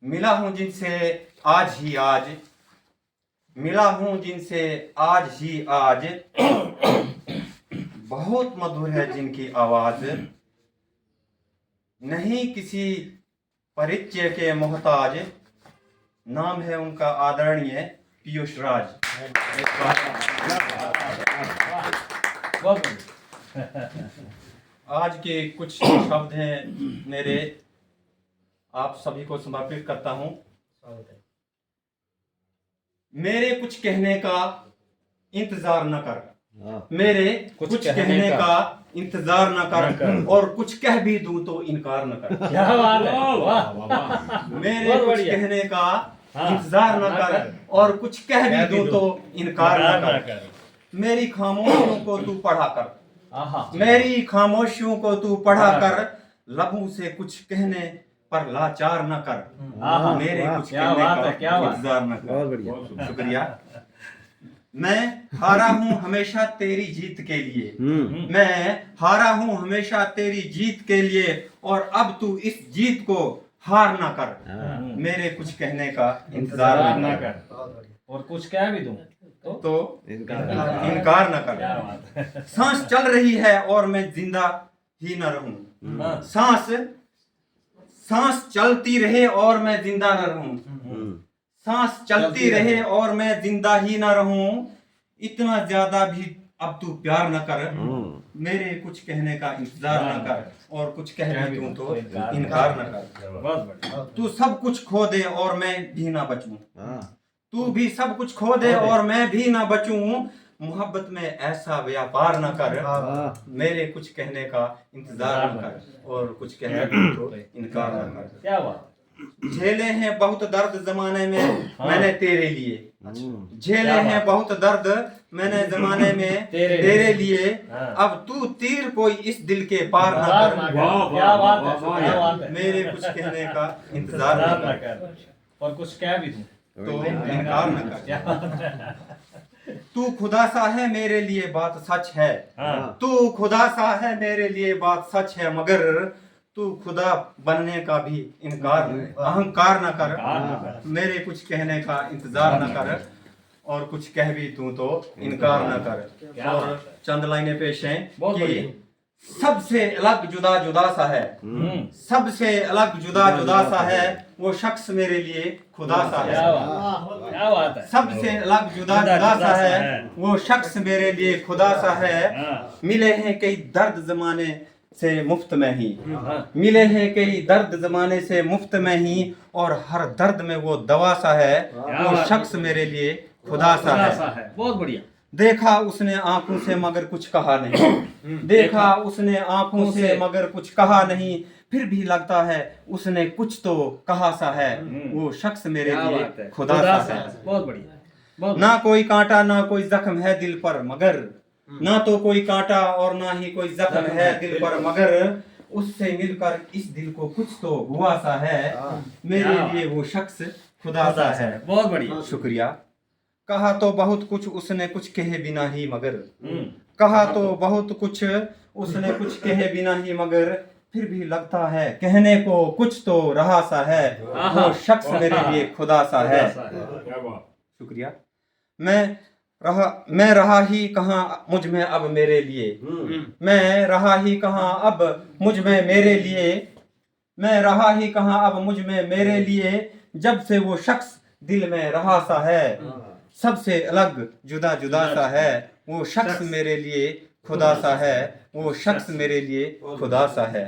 मिला हूं जिनसे आज ही आज, मिला हूं जिनसे आज ही आज, बहुत मधुर है जिनकी आवाज, नहीं किसी परिचय के मोहताज, नाम है उनका आदरणीय पीयूष राज। आज के कुछ शब्द हैं मेरे, आप सभी को समर्पित करता हूं। मेरे कुछ कहने का इंतजार न कर, मेरे कुछ कहने का इंतजार न कर, और कुछ कह भी दूं तो इनकार न कर। क्या बात है, वाह। मेरे कुछ कहने का इंतजार न कर, और कुछ कह भी दूं तो इनकार न कर। मेरी खामोशियों को तू पढ़ा कर, मेरी खामोशियों को तू पढ़ा कर, लबों से कुछ कहने पर लाचार न कर। मेरे कुछ कहने का इंतजार न कर। शुक्रिया। मैं हारा हूं हमेशा तेरी जीत के लिए, मैं हारा हूं हमेशा तेरी जीत के लिए, और अब तू इस जीत को हार ना कर। मेरे कुछ कहने का इंतजार ना कर, और कुछ कह भी दूं तो इनकार न कर। सांस चल रही है और मैं जिंदा ही न रहूं, सांस चलती रहे और मैं जिंदा न रहूं, सांस चलती रहे और मैं जिंदा ही ना रहूं, इतना ज्यादा भी अब तू प्यार न कर। मेरे कुछ कहने का इंतजार न कर, और कुछ कह भी दूं तो इनकार न कर। तू सब कुछ खो दे और मैं भी ना बचूं, तू भी सब कुछ खो दे और मैं भी ना बचूं, मोहब्बत में ऐसा व्यापार न कर। मेरे कुछ कहने का इंतजार न कर, और कुछ कहने तो इनकार न कर। क्या बात। झेले हैं बहुत दर्द जमाने में मैंने तेरे लिए, झेले हैं बहुत दर्द मैंने जमाने में तेरे लिए, अब तू तीर कोई इस दिल के पार न कर। क्या बात है, मेरे कुछ कहने का इंतजार न कर, और कुछ कह भी दूं तो इनकार न कर। तू खुदा सा है मेरे लिए बात सच है, तू खुदा सा है मेरे लिए बात सच है, मगर तू खुदा बनने का भी इनकार अहंकार न कर। मेरे कुछ कहने का इंतजार न कर, और कुछ कह भी तू तो इनकार न कर। और चंद लाइनें पेश हैं कि सबसे अलग जुदा जुदा सा है, सबसे अलग जुदा जुदा सा है, वो शख्स मेरे लिए खुदा सा है। क्या बात है। सबसे अलग जुदा जुदा सा है, वो शख्स मेरे लिए खुदा सा है। मिले हैं कई दर्द जमाने से मुफ्त में ही, मिले हैं कई दर्द जमाने से मुफ्त में ही, और हर दर्द में वो दवा सा है, वो शख्स मेरे लिए खुदा सा है। बहुत बढ़िया। देखा उसने आंखों से मगर कुछ कहा नहीं, देखा उसने आंखों से मगर कुछ कहा नहीं, फिर भी लगता है उसने कुछ तो कहा सा है, वो शख्स मेरे लिए खुदा सा है। बहुत बढ़िया। ना कोई कांटा ना कोई जख्म है दिल पर, मगर ना तो कोई कांटा और ना ही कोई जख्म है दिल पर, मगर उससे मिलकर इस दिल को कुछ तो हुआ सा है, मेरे लिए वो शख्स खुदा सा है। बहुत बढ़िया। शुक्रिया। कहा तो बहुत कुछ उसने कुछ कहे बिना ही मगर, कहा तो बहुत कुछ उसने कुछ कहे बिना ही मगर, फिर भी लगता है कहने को कुछ तो रहा सा है, वो शख्स मेरे लिए खुदा सा है। शुक्रिया। मैं रहा ही कहाँ मुझ में अब मेरे लिए, मैं रहा ही कहाँ अब मुझ में मेरे लिए, मैं रहा ही कहाँ अब मुझ में मेरे लिए, जब से वो शख्स दिल में रहा सा है, सबसे अलग जुदा जुदा सा है, वो शख्स मेरे लिए खुदा सा है, वो शख्स मेरे लिए खुदा सा है।